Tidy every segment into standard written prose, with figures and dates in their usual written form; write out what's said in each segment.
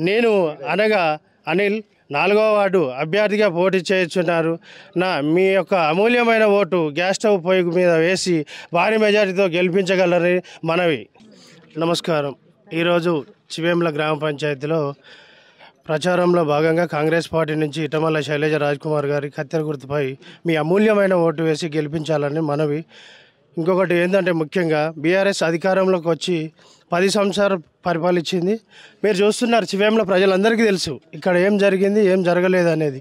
నేను అనగా అనిల్ 4వ వార్డు అభ్యర్థిగా పోటీ చేస్తున్నారు. మీ యొక్క అమూల్యమైన ఓటు గ్యాస్ స్టవ్ పొయ్యి మీద వేసి భారీ మెజారిటీతో గెలిపించగలరని మనవి. నమస్కారం. ఈరోజు చివేముల గ్రామ పంచాయతీలో ప్రచారంలో భాగంగా కాంగ్రెస్ పార్టీ నుంచి ఇటమల్ల శైలజ రాజ్కుమార్ గారి కత్తెర గుర్తుపై మీ అమూల్యమైన ఓటు వేసి గెలిపించాలని మనవి. ఇంకొకటి ఏంటంటే, ముఖ్యంగా బీఆర్ఎస్ అధికారంలోకి వచ్చి 10 సంవత్సరాలు పరిపాలించింది. మీరు చూస్తున్నారు, చివేముల ప్రజలందరికీ తెలుసు ఇక్కడ ఏం జరిగింది, ఏం జరగలేదు అనేది.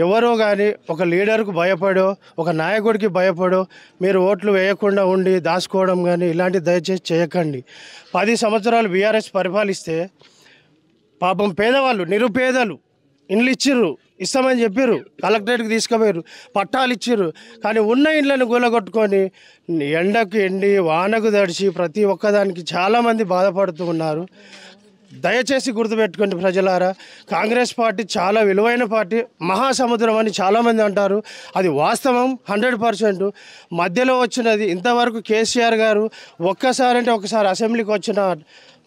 ఎవరో కానీ ఒక లీడర్కు భయపడో, ఒక నాయకుడికి భయపడో మీరు ఓట్లు వేయకుండా ఉండి దాచుకోవడం కానీ ఇలాంటి దయచేసి చేయకండి. 10 సంవత్సరాలు బీఆర్ఎస్ పరిపాలిస్తే పాపం పేదవాళ్ళు, నిరుపేదలు ఇండ్లు ఇస్తామని చెప్పారు, కలెక్టరేట్కి తీసుకుపోయారు, పట్టాలు ఇచ్చారు. కానీ ఉన్న ఇండ్లను కూలగొట్టుకొని ఎండకు ఎండి వానకు తడిచి ప్రతి ఒక్కదానికి చాలామంది బాధపడుతూ ఉన్నారు. దయచేసి గుర్తుపెట్టుకోండి ప్రజలారా, కాంగ్రెస్ పార్టీ చాలా విలువైన పార్టీ, మహాసముద్రం అని చాలామంది అంటారు. అది వాస్తవం 100%. మధ్యలో వచ్చినది ఇంతవరకు కేసీఆర్ గారు ఒకసారి అసెంబ్లీకి వచ్చిన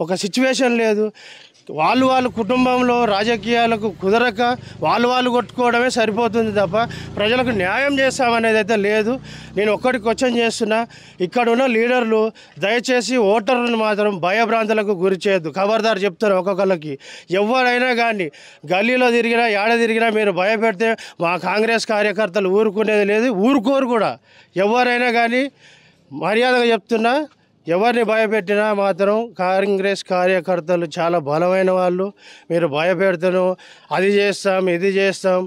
ఒక సిచ్యువేషన్ లేదు. వాళ్ళు కుటుంబంలో రాజకీయాలకు కుదరక వాళ్ళు కొట్టుకోవడమే సరిపోతుంది తప్ప ప్రజలకు న్యాయం చేస్తామనేది అయితే లేదు. నేను ఒక్కటి క్వశ్చన్ చేస్తున్నా, ఇక్కడున్న లీడర్లు దయచేసి ఓటర్లను మాత్రం భయభ్రాంతులకు గురి చేయొద్దు. ఖబర్దార్ చెప్తారు ఒక్కొక్కరికి. ఎవరైనా కానీ గల్లీలో తిరిగినా ఏడ తిరిగినా మీరు భయపెడితే మా కాంగ్రెస్ కార్యకర్తలు ఊరుకునేది లేదు, ఊరుకోరు కూడా. ఎవరైనా కానీ మర్యాదగా చెప్తున్నా, ఎవరిని భయపెట్టినా మాత్రం కాంగ్రెస్ కార్యకర్తలు చాలా బలమైన వాళ్ళు. మీరు భయపెడతాను, అది చేస్తాం ఇది చేస్తాం.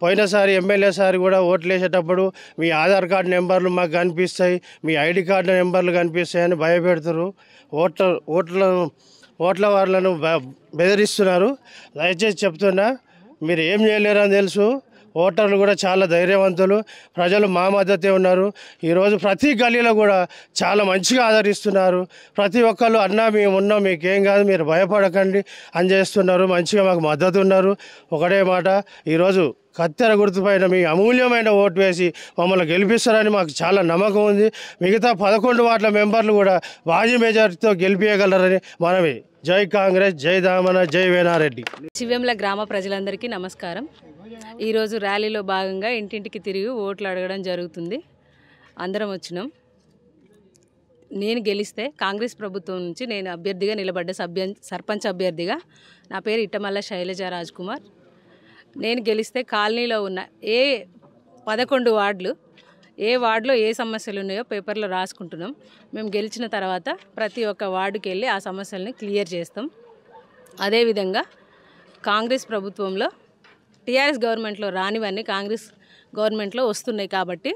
పోయినసారి ఎమ్మెల్యే సారి కూడా ఓట్లు వేసేటప్పుడు మీ ఆధార్ కార్డు నెంబర్లు మాకు కనిపిస్తాయి, మీ ఐడి కార్డు నెంబర్లు కనిపిస్తాయని భయపెడతారు. ఓట్ల వాళ్ళను బెదిరిస్తున్నారు. దయచేసి చెప్తున్నా, మీరు ఏం చేయలేరని తెలుసు. ఓటర్లు కూడా చాలా ధైర్యవంతులు, ప్రజలు మా మద్దతే ఉన్నారు. ఈరోజు ప్రతి గల్లీలో కూడా చాలా మంచిగా ఆదరిస్తున్నారు. ప్రతి ఒక్కళ్ళు అన్నా మేము ఉన్నాం, మీకేం కాదు, మీరు భయపడకండి అని చేస్తున్నారు. మంచిగా మాకు మద్దతు ఉన్నారు. ఒకటే మాట, ఈరోజు కత్తెర గుర్తుపైన మీ అమూల్యమైన ఓటు వేసి మమ్మల్ని గెలిపిస్తారని మాకు చాలా నమ్మకం ఉంది. మిగతా 11 వార్డుల మెంబర్లు కూడా భారీ మెజారిటీతో గెలిపించగలరని మనవి. జై కాంగ్రెస్, జై దామన, జై వేనారెడ్డి. చివేముల గ్రామ ప్రజలందరికీ నమస్కారం. ఈరోజు ర్యాలీలో భాగంగా ఇంటింటికి తిరిగి ఓట్లు అడగడం జరుగుతుంది. అందరం వచ్చినాం. నేను గెలిస్తే కాంగ్రెస్ ప్రభుత్వం నుంచి నేను అభ్యర్థిగా నిలబడ్డ సర్పంచ్ అభ్యర్థిగా. నా పేరు ఇటమల్ల శైలజ రాజ్కుమార్. నేను గెలిస్తే కాలనీలో ఉన్న 11 వార్డులు, ఏ వార్డులో ఏ సమస్యలు ఉన్నాయో పేపర్లో రాసుకుంటున్నాం. మేము గెలిచిన తర్వాత ప్రతి ఒక్క వార్డుకి వెళ్ళి ఆ సమస్యలని క్లియర్ చేస్తాం. అదేవిధంగా కాంగ్రెస్ ప్రభుత్వంలో టీఆర్ఎస్ గవర్నమెంట్లో రానివన్నీ కాంగ్రెస్ గవర్నమెంట్లో వస్తున్నాయి కాబట్టి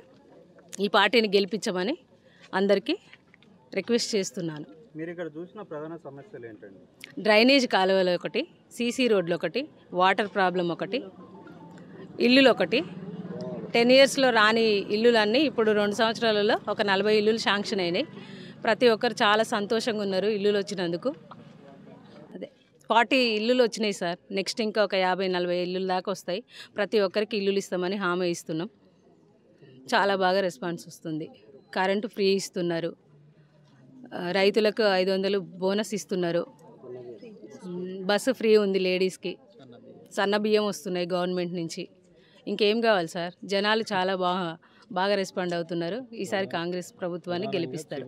ఈ పార్టీని గెలిపించమని అందరికీ రిక్వెస్ట్ చేస్తున్నాను. మీరు ఇక్కడ చూసిన ప్రధాన సమస్యలు ఏంటండి? డ్రైనేజ్ కాలువలు ఒకటి, సీసీ రోడ్లు ఒకటి, వాటర్ ప్రాబ్లం ఒకటి, ఇల్లులు ఒకటి. 10 ఇయర్స్లో రాని ఇల్లులన్నీ ఇప్పుడు 2 సంవత్సరాలలో ఒక 40 ఇల్లులు శాంక్షన్ అయినాయి. ప్రతి ఒక్కరు చాలా సంతోషంగా ఉన్నారు ఇల్లులు వచ్చినందుకు. అదే 40 ఇల్లులు వచ్చినాయి సార్. నెక్స్ట్ ఇంకా ఒక 50-40 ఇల్లుల దాకా వస్తాయి. ప్రతి ఒక్కరికి ఇల్లులు ఇస్తామని హామీ ఇస్తున్నాం. చాలా బాగా రెస్పాన్స్ వస్తుంది. కరెంటు ఫ్రీ ఇస్తున్నారు, రైతులకు 500 బోనస్ ఇస్తున్నారు, బస్సు ఫ్రీ ఉంది లేడీస్కి, సన్న బియ్యం వస్తున్నాయి గవర్నమెంట్ నుంచి. ఇంకేం కావాలి సార్? జనాలు చాలా బాగా రెస్పాండ్ అవుతున్నారు. ఈసారి కాంగ్రెస్ ప్రభుత్వాన్ని గెలిపిస్తారు.